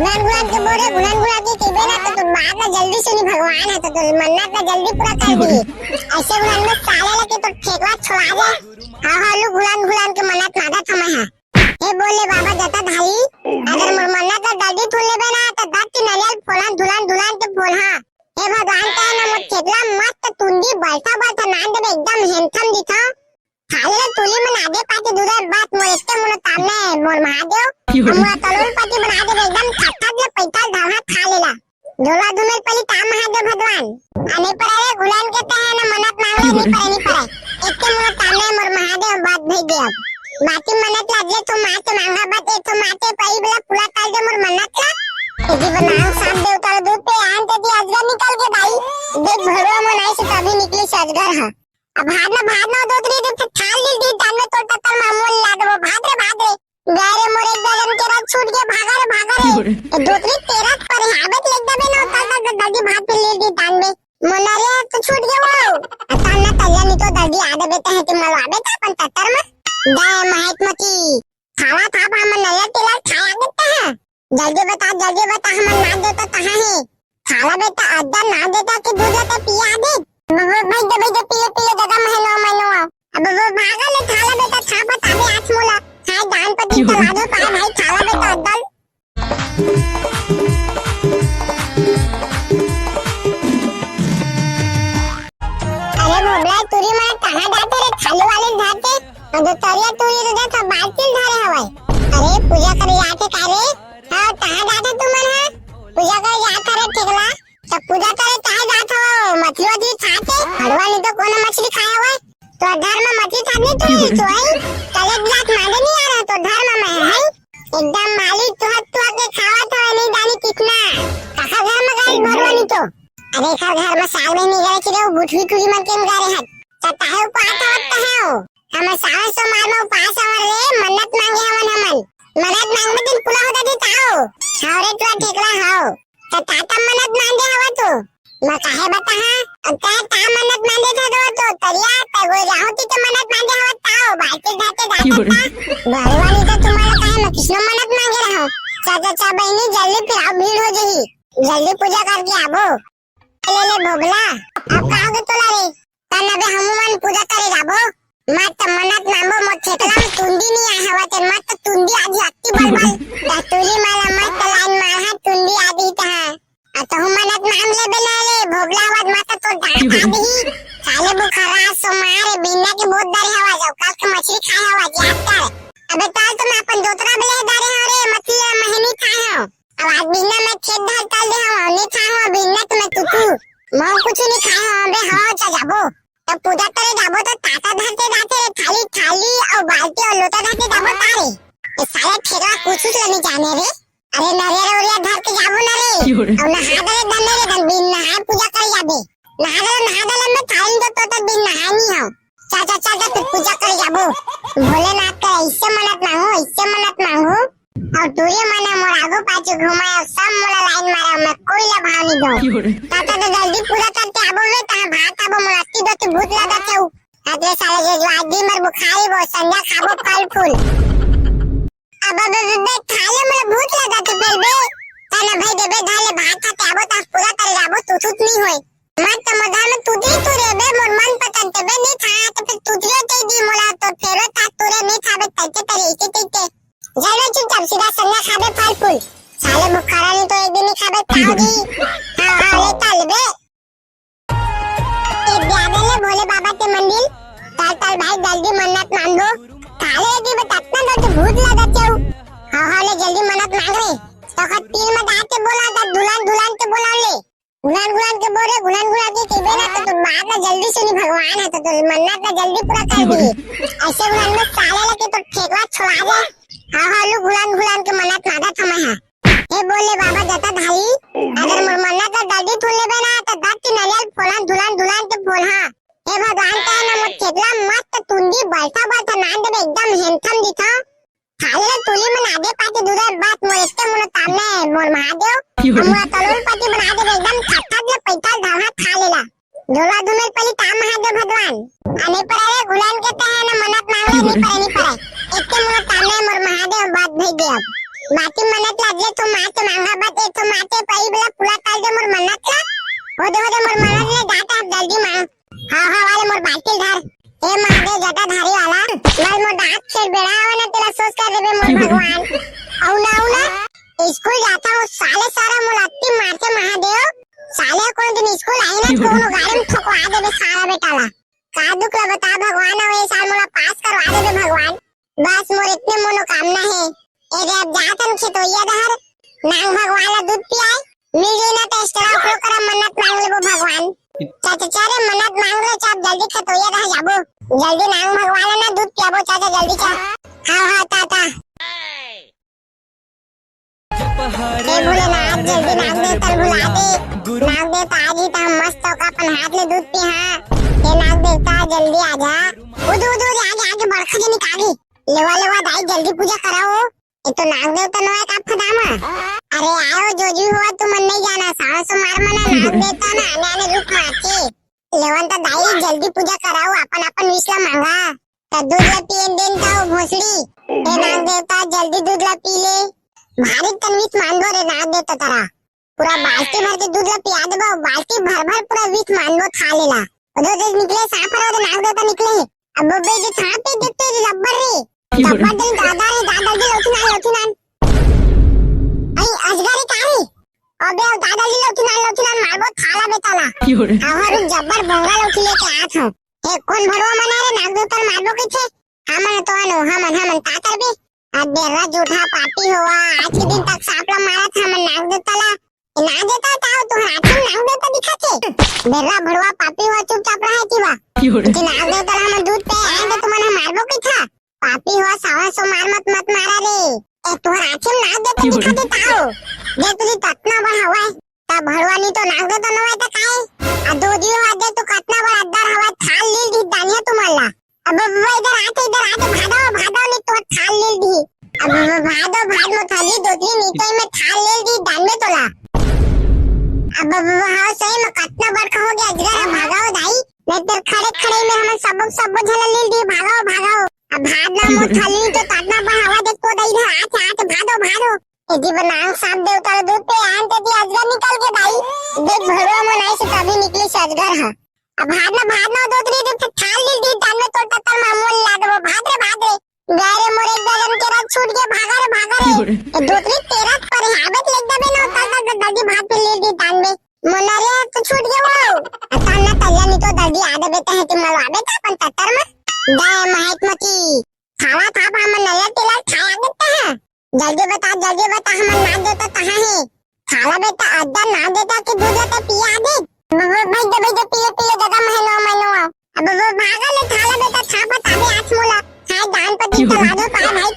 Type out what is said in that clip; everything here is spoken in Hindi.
गुलान गुलान के बोरे गुलान गुलान की टीबे ना तो बात ना जल्दी सुनी भगवान है तो मन्नत ना जल्दी पूरा कर दी। ऐसे गुलान में साले लगे तो ठेकवा छुड़ा दे। हाँ हाँ लू गुलान गुलान के मन्नत मादा थमा है। ये बोले बाबा जता धाई अगर मोर मन्नत ना जल्दी थुन लेबे ना तो दत की नरियल फोलान धुलान धुलान के बोल हाँ। ये भगवान का है ना मोर ठेकला मस्त तुंडी बैठा बैठा नांद में एकदम हेंथम दिखा। खाले तुली में आगे पाते दूसरा बात मोर इसके मुने तामने मोर महादेव हमरा तलोल पाती बना दे एकदम खट्टा दे पैताल धावा खा लेला झोला दुमेल पली ताम महादेव भगवान आने पर आए गुलान के तहे ना मन्नत मांगे नहीं पड़े इसके मुने तामने मोर महादेव बात भेज दे अब बाकी मन्नत लागे तो माते मांगा बात एक तो माते पई बला पूरा कर दे मोर मन्नत का यदि बनाओ सब देवता दूध पे आन ते दी अजगर निकल के भाई देख भरो मनाई से तभी निकली सजगर है अब भागना दो तरी दिन थाल दी दान में तो तत्तर मामूल ला दो भाग रे गारे मोरे गगन के रात छूट गया भागा रे दोतरी तेरा पर हाबत लग दबे ना उतर दादी भाग पे ले दी दान में मोनारे तो छूट गया वो ताना तल्ला नहीं तो दादी आदे बेटा है तुम आबे ता अपन तत्तर में दे महात्मती खावा था हम नया तेला खाया देता है जल्दी बता हम ना देता कहां है खाला बेटा अद्दा ना देता कि दूध तो पिया दे भाई दे पीले जगह महीनो अब वो भागा ले थाला बेटा छापा ताबे आठ मोला हाय दान पति चला दो पाए भाई थाला बेटा अद्दल अरे बोबला तुरी मार कहां जाते रे थाली वाले जाते और जो तरिया तुरी रे था बाल्टी धारे हवाई अरे पूजा करे आके का रे हां कहां जाते तुम मन पूजा करे जा करे ठेकला तो पूजा करे कहां जात हो मछली वछली खाते हड़वा नहीं तो कौन मछली खाया हुआ तो धर्म मछली खाने तो नहीं तो है कले गिलास मांगे नहीं आ रहा तो धर्म में है एकदम मालिक तो के खावा था नहीं जानी कितना कहा घर में गए भरवानी तो अरे घर में साल में नहीं गए कि वो बुठवी टूरी मन के गारे हाथ चटाहे को आता होता है वो हम साल सो मार में पास और रे मन्नत मांगे हमन मन्नत मांग में दिन पूरा होता दी ताओ हावरे तो ठेकला हाओ तो ताता मन्नत मांगे हवा तो मैं काहे बता हां ता मन्नत मांगे था तो तरिया तगो जाहोती तो मन्नत मांगे हवा ताओ बाइके जाते भगवानी तो तुम्हारा काहे मैं किसनो मन्नत मांगे रहो चाचा बहनी जल्दी फिर आओ भीड़ हो जही जल्दी पूजा करके आबो ले भोगला अब कहोगे तो रे तन्ना बे हनुमान पूजा करे जाबो मत मन्नत मांगो मत ठेकला में तुंडी नहीं आ हवा ते मत तुंडी आज अक्ति बलबल तुली माला मत लाइन मार तुंडी आदि ता तो मन्नत मांग ले बेला ले भोगला आवाज माता तो डांट आदि साले बुखारा सो मारे बिना के बहुत डरे हवा जाओ कल के मछली खाए हवा याद कर अबे ताल तो मैं अपन दोतरा बेले डरे हो रे मछली महीनी खाए हो अब आज बिना मैं खेत धाल ताल दे हो नहीं खाए हो बिना तो मैं तुतू मैं कुछ नहीं खाए हो अबे हां चा जाबो तो पूजा करे जाबो तो ताता धाते धाते थाली और बाल्टी और लोटा धाते जाबो तारे ये साले ठेला कुछ नहीं जाने रे अरे नरियर ओरिया धर के जाबो ना रे और नहा दले धन बिन नहा पूजा कर जाबे नहा दले में थाली तो बिन नहानी हो चाचा तो पूजा कर जाबो भोलेनाथ का इससे मन्नत मांगो और दूरी मने मोर आगो पाछू घुमाए सब मोला लाइन मारा मैं कोई ला भाव नहीं दो ताता तो जल्दी पूजा करके आबो रे ता भात आबो मोर अति दो भूत लगा के अगले साले जो आदि मर बुखारी वो संध्या खाबो फल फूल अब थाले में भूत लगा के बेलबे तना भाई देबे धाले भात खाते आबो ता पूरा कर जाबो तुतुत नहीं होय मत मदा में तुदरी तुरे बे मोर मन पतन ते बे नहीं था तो फिर तुदरी ते दी मोला तो फेरो ता तुरे नहीं खाबे तते तरे इते जलो चुपचाप सीधा संगा खाबे फल फूल साले बुखारा नहीं तो एक दिन ही खाबे ताऊ दी हां ले तालबे एक ब्यादले भोले बाबा के मंदिर ताल भाई जल्दी मन्नत मांगो काले की बतातना तो भूत लगा चाऊ हां ले जल्दी मन्नत मांग रे तो खत पीर में दाते बोला दा दुल्हन के बोला ले गुलान के बोरे गुलान की टीबे ना तो बात ना जल्दी सुनी भगवान है तो मन्नत ना जल्दी पूरा कर दी ऐसे गुलान में साले लगे तो ठेकवा छुड़ा दे हां लू गुलान के मन्नत मादा थमा है ए बोले बाबा जता धाई अगर मोर मन्नत ना जल्दी थुन लेबे ना तो दत की नरियल फोलान धुलान के बोल हां ए भगवान का ना मोर ठेकला मस्त तुंडी बैठा नांद में एकदम हेंथम दिखा खाले तुली में आगे पाते दूसरा बात मोर इसके मुने तामने मोर महादेव हमरा तलोल पाती बना दे एकदम खट्टा दे पैताल धावा खा लेला झोला दुमेल पली ताम महादेव भगवान आने पर आए गुलान के तहे ना मन्नत मांगे नहीं पड़े इसके मुने तामने मोर महादेव बात भेज दे अब बाकी मन्नत लागले तो माते मांगा बात तो माते पई बला पूरा कर दे मोर मन्नत का होदे मोर मन्नत ले जाता जल्दी मांग हां वाले मोर बातिल धार ए महादेव जटाधारी वाला मल मोर दांत से बेड़ा आवे ना तेरा सोच कर देबे मोर भगवान औना स्कूल जाता हूँ साले सारा मुलाती मारते महादेव साले कोई दिन स्कूल आई ना तो गाड़ी में ठोकवा देबे सारा बेटाला का दुख ला बता भगवान अब साल मोला पास करवा देबे भगवान बस मोर इतने मनोकामना है ए रे अब जातन खेतोइया धार नांग भगवान ला दूध पियाए मिल जाए ना तो एक्स्ट्रा फ्लो करा मन्नत मांग लेबो भगवान चाचा चारे मन्नत मांग लो चाप जल्दी खेतोइया धार जाबो जल्दी नांग भगवान ला ना दूध पियाबो चाचा जल्दी चा हां ताता हे भोलेनाथ जल्दी नाग देवता बुला दे नाग देवता आज ही तो मस्त होगा अपन हाथ ले दूध पी हाँ हे नाग देवता जल्दी आजा उद उद उद आगे बरखा जे निकाली लेवा दाई जल्दी पूजा कराओ ये तो नाग देवता नो है का फदामा अरे आओ जो जी हुआ तू मन नहीं जाना साहस मार मना नाग देवता ना आने रुक माचे लेवन तो दाई जल्दी पूजा कराओ अपन विश्ला मांगा तो दूध ला पिए दिन था भोसड़ी हे नाग देवता जल्दी दूध ला पी ले भारी तनवीत मांडो रे नाग देता तारा पूरा बाल्टी भर के दूध ला पिया देबो बाल्टी भर पूरा वीत मांडो खा लेला उधर निकले साफर और नाग देता निकले अब बे जे था पे देते रबर दिन दादा जी लोचना आई अजगरी कारी अबे दादा जी लोचना मारबो थाला बेताला और जब्बर बोंगा लोची लेके आत हो हे कौन भरवा मना रे नाग देता मारबो किथे हमन तो अनु हमन ता करबे बेरा जूठा पापी हुआ आज के दिन तक सांपला मारा था मन नाग देता था तो हाथी नाग देता दिखाते बेरा भड़वा पापी हुआ चुपचाप रहा थीवा कि नाग देता हम दूध पे आए तो तुमने मारबो की था पापी हुआ सावा सो मत मारा रे ए तो हाथी नाग देता दिखाते ताओ जे तुझी ततना बड़ हवा ता भड़वा नी तो नाग देता न होता काय आ दो दियो आदे तो कतना बड़ अद्दर हवा थाल ली दी दानिया तुम्हाला अब इधर आते भादो ने तो थाल ले दी अब भाद में थाली दोतरी नीचे में थाल ले दी दान में तोला अब हां सही में कितना बड़का हो गया अजगर भागाओ दाई नहीं तो खड़े में हम सब झल ले दी भागाओ अब भाद में थाली तो कितना बड़ा हवा देखो दाई आते भादो यदि बनांग सांप देवता दूध पे आन तो दी अजगर निकल के दाई देख भड़वा मनाई से तभी निकली से अजगर हां अब भाद में दोतरी तो थाल ले दी दान में तो ततर मामूल ला दो भाद रे गारे मोरे गगन के रात छूट के भागा रे दोतरी तेरा पर हाबत लग दबे ना ता दादी भाग पे ले दी दान में मोनारे तो छूट गया वो ताना तल्या नी तो दादी आदे बेटा है कि मलवाबे ता अपन ततर में दे महात्मती खावा था हम नया तेला खाया देता है जल्दी बता हम ना देता कहां है खाला बेटा अद्दा ना देता कि दूध तो पिया दे भाई दे पिए दादा महीनो अब वो भागा ले खाला बेटा छापा ताबे आठ मोला हाय दान पर दिन तला दो भाई